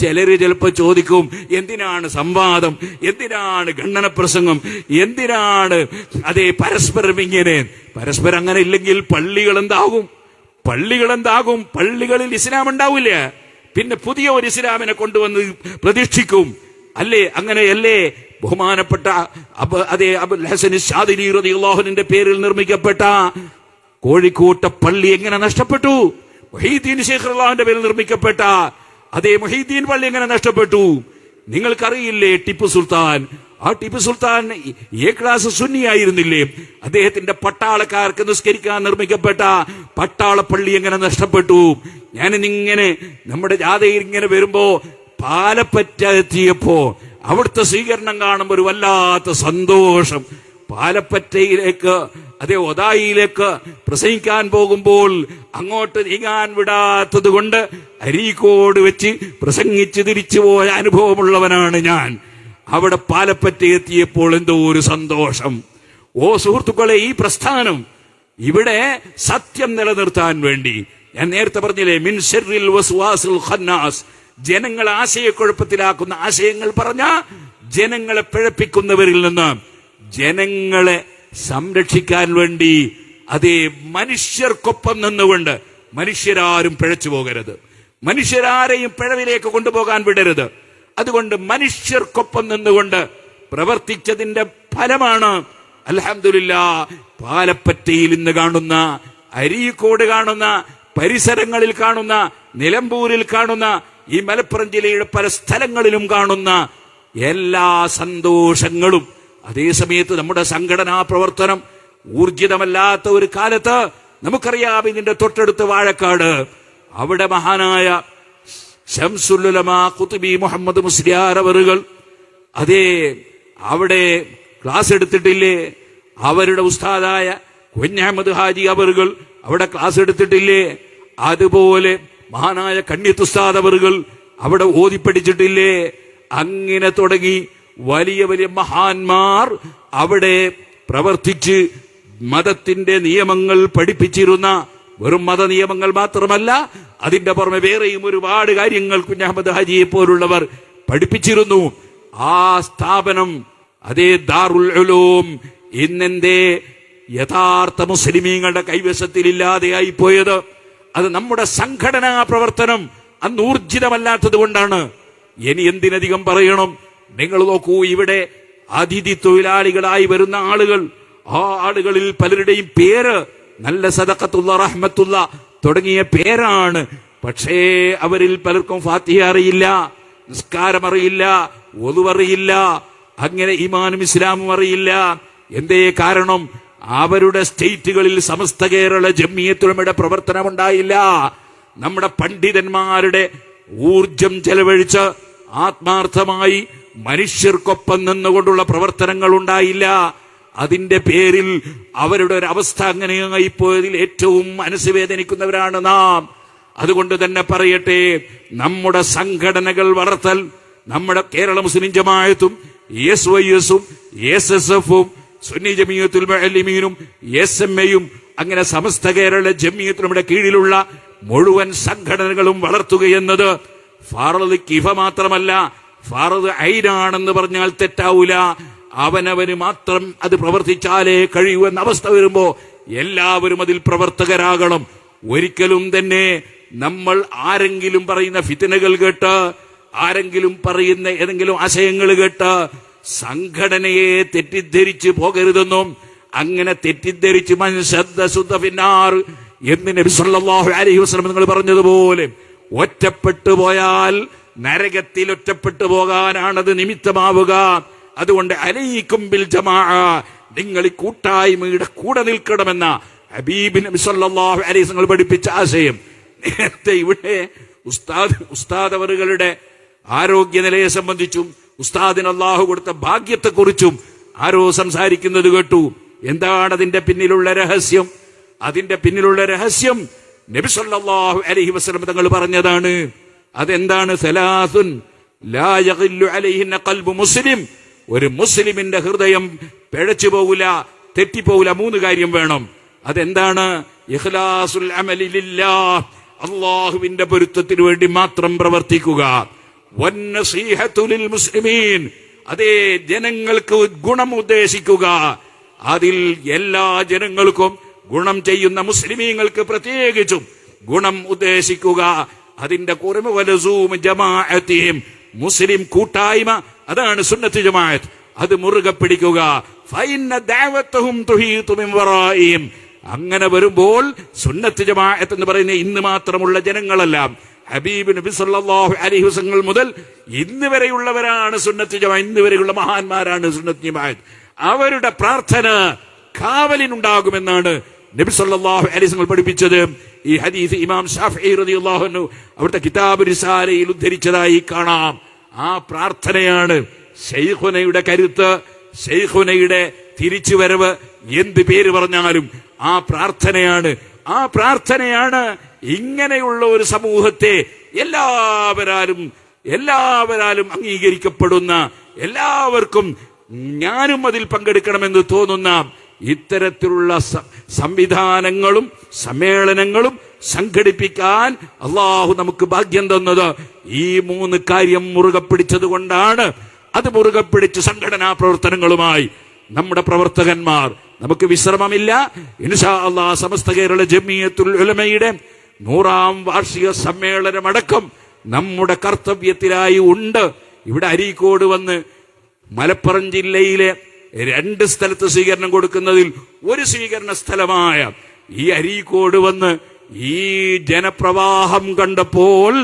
ചിലര് ചിലപ്പോ ചോദിക്കും, എന്തിനാണ് സംവാദം, എന്തിനാണ് ഖണ്ഡന പ്രസംഗം, എന്തിനാണ് അതേ പരസ്പരം ഇങ്ങനെ? പരസ്പരം അങ്ങനെ ഇല്ലെങ്കിൽ പള്ളികൾ എന്താകും? പള്ളികളിൽ ഇസ്ലാം ഉണ്ടാവില്ല. പിന്നെ പുതിയ ഒരു ഇസ്ലാമിനെ കൊണ്ടുവന്ന് പ്രതീക്ഷിക്കും അല്ലേ? അങ്ങനെയല്ലേ ബഹുമാനപ്പെട്ട അബുൽ ഹസൻ ശാദിലി റളിയല്ലാഹു അൻഹുവിന്റെ പേരിൽ നിർമ്മിക്കപ്പെട്ട കോഴിക്കോട്ടെ പള്ളി എങ്ങനെ നഷ്ടപ്പെട്ടു? മുഹീദ്ദീൻ ശൈഖ് റളിയല്ലാഹുവിന്റെ പേരിൽ നിർമ്മിക്കപ്പെട്ട അതേ മുഹീദ്ദീൻ പള്ളി എങ്ങനെ നഷ്ടപ്പെട്ടു? നിങ്ങൾക്കറിയില്ലേ ടിപ്പു സുൽത്താൻ? ആ ടിപ്പു സുൽത്താൻ എ ക്ലാസ് സുന്നിയായിരുന്നില്ലേ? അദ്ദേഹത്തിന്റെ പട്ടാളക്കാർക്ക് നിസ്കരിക്കാൻ നിർമ്മിക്കപ്പെട്ട പട്ടാള പള്ളി എങ്ങനെ നഷ്ടപ്പെട്ടു? ഞാനിങ്ങനെ നമ്മുടെ ജാഥയിൽ ഇങ്ങനെ വരുമ്പോ പാലപ്പറ്റ എത്തിയപ്പോ അവിടുത്തെ സ്വീകരണം കാണുമ്പോൾ ഒരു വല്ലാത്ത സന്തോഷം. പാലപ്പറ്റയിലേക്ക് അതേ ഒതായിലേക്ക് പ്രസംഗിക്കാൻ പോകുമ്പോൾ അങ്ങോട്ട് നീങ്ങാൻ വിടാത്തത് കൊണ്ട് അരീക്കോട് വെച്ച് പ്രസംഗിച്ച് തിരിച്ചു പോയ അനുഭവമുള്ളവനാണ് ഞാൻ. അവിടെ പാലപ്പറ്റ എത്തിയപ്പോൾ എന്തോ ഒരു സന്തോഷം. ഓ സുഹൃത്തുക്കളെ, ഈ പ്രസ്ഥാനം ഇവിടെ സത്യം നിലനിർത്താൻ വേണ്ടി ഞാൻ നേരത്തെ പറഞ്ഞില്ലേ, മിൻ ശർറിൽ വസ്വാസിൽ ഖന്നാസ്, ജനങ്ങളെ ആശയക്കുഴപ്പത്തിലാക്കുന്ന ആശയങ്ങൾ പറഞ്ഞ ജനങ്ങളെ പിഴപ്പിക്കുന്നവരിൽ നിന്ന് ജനങ്ങളെ സംരക്ഷിക്കാൻ വേണ്ടി അതേ മനുഷ്യർക്കൊപ്പം നിന്നുകൊണ്ട്, മനുഷ്യരാരും പിഴച്ചു പോകരുത്, മനുഷ്യരാരെയും പിഴവിലേക്ക് കൊണ്ടുപോകാൻ വിടരുത്. അതുകൊണ്ട് മനുഷ്യർക്കൊപ്പം നിന്നുകൊണ്ട് പ്രവർത്തിച്ചതിന്റെ ഫലമാണ് അൽഹംദുലില്ലാഹ് പാലപ്പറ്റയിൽ ഇന്ന് കാണുന്ന, അരീക്കോട് കാണുന്ന, പരിസരങ്ങളിൽ കാണുന്ന, നിലമ്പൂരിൽ കാണുന്ന, ഈ മലപ്പുറം ജില്ലയുടെ പല സ്ഥലങ്ങളിലും കാണുന്ന എല്ലാ സന്തോഷങ്ങളും. അതേസമയത്ത് നമ്മുടെ സംഘടനാ പ്രവർത്തനം ഊർജിതമല്ലാത്ത ഒരു കാലത്ത് നമുക്കറിയാം, ഇതിന്റെ തൊട്ടടുത്ത് വാഴക്കാട്, അവിടെ മഹാനായ ശംസുൽ ഉലമാ ഖുത്ബി മുഹമ്മദ് മുസ്ലിയാർ അവറുകൾ അതേ അവിടെ ക്ലാസ് എടുത്തിട്ടില്ലേ? അവരുടെ ഉസ്താദായ കുഞ്ഞഹമ്മദ് ഹാജി അവറുകൾ അവിടെ ക്ലാസ് എടുത്തിട്ടില്ലേ? അതുപോലെ മഹാനായ കണ്ണിയത്ത് ഉസ്താദ് അവറുകൾ അവിടെ ഓതിപ്പഠിച്ചിട്ടില്ലേ? അങ്ങനെ തുടങ്ങി വലിയ വലിയ മഹാന്മാർ അവിടെ പ്രവർത്തിച്ച് മതത്തിന്റെ നിയമങ്ങൾ പഠിപ്പിച്ചിരുന്ന, വെറും മത നിയമങ്ങൾ മാത്രമല്ല, അതിന്റെ പുറമെ വേറെയും ഒരുപാട് കാര്യങ്ങൾ കുഞ്ഞഹമ്മദ് ഹാജിയെ പോലുള്ളവർ പഠിപ്പിച്ചിരുന്നു. ആ സ്ഥാപനം അതേ ദാറുൽ ഉലൂം ഇന്നെന്തേ യഥാർത്ഥ മുസ്ലിമീങ്ങളുടെ കൈവശത്തിലില്ലാതെയായി പോയത്? അത് നമ്മുടെ സംഘടനാ പ്രവർത്തനം അന്ന് ഊർജിതമല്ലാത്തത് കൊണ്ടാണ്. ഇനി എന്തിനധികം പറയണം? നിങ്ങൾ നോക്കൂ, ഇവിടെ അതിഥി തൊഴിലാളികളായി വരുന്ന ആളുകൾ, ആ ആളുകളിൽ പലരുടെയും പേര് നല്ല സദഖത്തുള്ള, റഹ്മത്തുള്ള തുടങ്ങിയ പേരാണ്. പക്ഷേ അവരിൽ പലർക്കും ഫാത്തിഹ അറിയില്ല, നിസ്കാരം അറിയില്ല, വുളു അറിയില്ല, അങ്ങനെ ഈമാനും ഇസ്ലാമും അറിയില്ല. എന്തേ കാരണം? അവരുടെ സ്റ്റേറ്റുകളിൽ സമസ്ത കേരള ജംഇയ്യത്തുൽ ഉലമയുടെ പ്രവർത്തനം ഉണ്ടായില്ല. നമ്മുടെ പണ്ഡിതന്മാരുടെ ഊർജം ചെലവഴിച്ച് ആത്മാർത്ഥമായി മനുഷ്യർക്കൊപ്പം നിന്നുകൊണ്ടുള്ള പ്രവർത്തനങ്ങൾ ഉണ്ടായില്ല. അതിന്റെ പേരിൽ അവരുടെ ഒരു അവസ്ഥ അങ്ങനെയായി പോയതിൽ ഏറ്റവും മനസ്സ് വേദനിക്കുന്നവരാണ് നാം. അതുകൊണ്ട് തന്നെ പറയട്ടെ, നമ്മുടെ സംഘടനകൾ വളർത്തൽ, നമ്മുടെ കേരള മുസ്ലിം ജമാഅത്തും SYS-ഉം SSF-ഉം സുന്നി ജമിയത്തുൽ മുഅല്ലിമീനും SMA-യും അങ്ങനെ സമസ്ത കേരള ജമിയത്തുകളുടെ കീഴിലുള്ള മുഴുവൻ സംഘടനകളും വളർത്തുകയെന്നത് ഫർദ് കിഫ മാത്രമല്ല, ഫർദ് ഐനാണെന്ന് പറഞ്ഞാൽ തെറ്റാവൂല. അവനവന് മാത്രം അത് പ്രവർത്തിച്ചാലേ കഴിയൂ എന്ന അവസ്ഥ വരുമ്പോ എല്ലാവരും അതിൽ പ്രവർത്തകരാകണം. ഒരിക്കലും തന്നെ നമ്മൾ ആരെങ്കിലും പറയുന്ന ഫിത്നകൾ കേട്ട്, ആരെങ്കിലും പറയുന്ന ഏതെങ്കിലും ആശയങ്ങൾ കേട്ട് സംഘടനയെ തെറ്റിദ്ധരിച്ച് പോകരുതെന്നും, അങ്ങനെ തെറ്റിദ്ധരിച്ച് മൻ ശദ്ദ സുദ്ദ ഫിന്നാർ എന്ന് നബി സല്ലല്ലാഹു അലൈഹി വസല്ലം നിങ്ങൾ പറഞ്ഞതുപോലെ ഒറ്റപ്പെട്ടു പോയാൽ നരകത്തിൽ ഒറ്റപ്പെട്ടു പോകാനാണത് നിമിത്തമാവുക. അതുകൊണ്ട് അലൈക്കും ബിൽ ജമാഅ, നിങ്ങൾ ഈ കൂട്ടായ്മയുടെ കൂടെ നിൽക്കണമെന്ന ഹബീബ് നബി സല്ലല്ലാഹു അലൈഹി വസല്ലം പഠിപ്പിച്ച ആശയം നേരത്തെ ഇവിടെ ഉസ്താദ് അവറുകളുടെ ആരോഗ്യനിലയെ സംബന്ധിച്ചും ഉസ്താദിന് അല്ലാഹു കൊടുത്ത ഭാഗ്യത്തെക്കുറിച്ചും ആരോ സംസാരിക്കുന്നത് കേട്ടു. എന്താണ് അതിന്റെ പിന്നിലുള്ള രഹസ്യം? അതിന്റെ പിന്നിലുള്ള രഹസ്യം നബി സല്ലല്ലാഹു അലൈഹി വസല്ലം തങ്ങൾ പറഞ്ഞതാണ്. അതെന്താണ്? സലാസുൻ ലാ യഖില്ലു അലൈഹിന്ന ഖൽബു മുസ്ലിം, ഒരു മുസ്ലിമിന്റെ ഹൃദയം പിഴച്ചു പോകില്ല, തെറ്റിപ്പോകില്ല. 3 കാര്യം വേണം. അതെന്താണ്? ഇഖ്ലാസുൽ അമലി ലില്ലാഹ്, അല്ലാഹുവിന്റെ പൊരുത്തത്തിന് വേണ്ടി മാത്രം പ്രവർത്തിക്കുക. വന്നസീഹത്തു ലിൽ മുസ്ലിമീൻ, അതേ ജനങ്ങൾക്ക് ഗുണം ഉദ്ദേശിക്കുക. അതിൽ എല്ലാ ജനങ്ങൾക്കും ഗുണം ചെയ്യുന്ന മുസ്ലിമീങ്ങൾക്ക് പ്രത്യേകിച്ചും ഗുണം ഉദ്ദേശിക്കുക. അതിന്റെ കുറമ വലസൂം ജമാഅത്തിഹിം, മുസ്ലിം കൂട്ടായ്മ, അതാണ് സുന്നത്ത് ജമാഅത്ത്. അത് മുറുകെ പിടിക്കുക. ഫഇന്ന ദഅവതഹും തുഹീതു മിൻ വറാഇഹിം. അങ്ങനെ വരുമ്പോൾ സുന്നത്ത് ജമാഅത്ത് എന്ന് പറയുന്ന ഇന്ന് മാത്രമുള്ള ജനങ്ങളല്ല, ഹബീബ് നബി സല്ലല്ലാഹു അലൈഹി വസല്ലം മുതൽ ഇന്ന് വരെയുള്ളവരാണ് സുന്നത്ത് ജമാഅത്ത്, ഇന്ന് വരെയുള്ള മഹാന്മാരാണ് സുന്നത്ത് ജമാഅത്ത്. അവരുടെ പ്രാർത്ഥന കാവലിനുണ്ടാകുമെന്നാണ് നബി സല്ലല്ലാഹു അലൈഹി വസല്ലം പഠിപ്പിച്ചത്. ഈ ഹദീസ് ഇമാം ശാഫിഈ റളിയല്ലാഹു അൻഹു അവിടുത്തെ കിതാബ് റിസാലയിൽ ഉദ്ധരിച്ചതായി കാണാം. ആ പ്രാർത്ഥനയാണ് ശൈഖുനയുടെ കരുത്ത്, ശൈഖുനയുടെ തിരിച്ചുവരവ്. എന്ത് പേര് പറഞ്ഞാലും ആ പ്രാർത്ഥനയാണ് ഇങ്ങനെയുള്ള ഒരു സമൂഹത്തെ എല്ലാവരാലും അംഗീകരിക്കപ്പെടുന്ന, എല്ലാവർക്കും ഞാനും അതിൽ പങ്കെടുക്കണമെന്ന് തോന്നുന്ന ഇത്തരത്തിലുള്ള സംവിധാനങ്ങളും സമ്മേളനങ്ങളും സംഘടിപ്പിക്കാൻ അള്ളാഹു നമുക്ക് ഭാഗ്യം തന്നത് ഈ 3 കാര്യം മുറുകെ പിടിച്ചത് കൊണ്ടാണ്. അത് മുറുകെ പിടിച്ച് സംഘടനാ പ്രവർത്തനങ്ങളുമായി നമ്മുടെ പ്രവർത്തകന്മാർ, നമുക്ക് വിശ്രമമില്ല. ഇൻഷാ അല്ലാഹ് സമസ്ത കേരള ജമിയത്തുൽ ഉലമയുടെ 100ാം വാർഷിക സമ്മേളനമടക്കം നമ്മുടെ കർത്തവ്യത്തിലായി ഉണ്ട്. ഇവിടെ അരീക്കോട് വന്ന് മലപ്പുറം ജില്ലയിലെ 2 സ്ഥലത്ത് സ്വീകരണം കൊടുക്കുന്നതിൽ ഒരു സ്വീകരണ സ്ഥലമായ ഈ അരീക്കോട് വന്ന് ഈ ജനപ്രവാഹം കണ്ടപ്പോൾ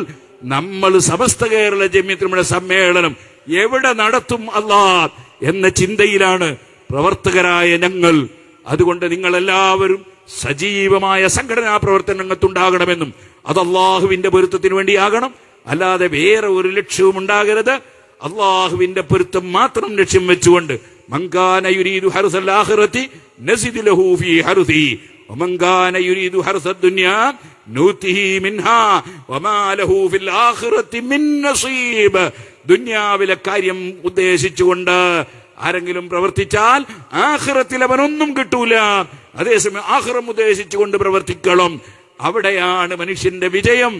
നമ്മൾ സമസ്ത കേരള ജമിയത്തുൽ സമ്മേളനം എവിടെ നടത്തും അല്ലാഹ് എന്ന ചിന്തയിലാണ് പ്രവർത്തകരായ ഞങ്ങൾ. അതുകൊണ്ട് നിങ്ങളെല്ലാവരും സജീവമായ സംഘടനാ പ്രവർത്തനങ്ങൾക്കുണ്ടാകണമെന്നും അത് അള്ളാഹുവിന്റെ പൊരുത്തത്തിന് വേണ്ടിയാകണം, അല്ലാതെ വേറെ ഒരു ലക്ഷ്യവും ഉണ്ടാകരുത്. അള്ളാഹുവിന്റെ പൊരുത്തം മാത്രം ലക്ഷ്യം വെച്ചുകൊണ്ട് മൻകാന യുരീദു ഹർസൽ ആഖിറതി നസിദ് ലഹു ഫീ ഹർസിഹി വമൻകാന യുരീദു ഹർസദ് ദുനിയാ നൂതിഹി മിൻഹാ വമാ ലഹു ഫിൽ ആഖിറതി മിൻ നസീബ്. ദുനിയാവിലെ കാര്യം ഉദ്ദേശിച്ചുകൊണ്ട് ആരെങ്കിലും പ്രവർത്തിച്ചാൽ ആഖിറത്തിൽ അവനൊന്നും കിട്ടൂല. അതേസമയം ആഖിറം ഉദ്ദേശിച്ചുകൊണ്ട് പ്രവർത്തിക്കണം. അവിടെയാണ് മനുഷ്യന്റെ വിജയം.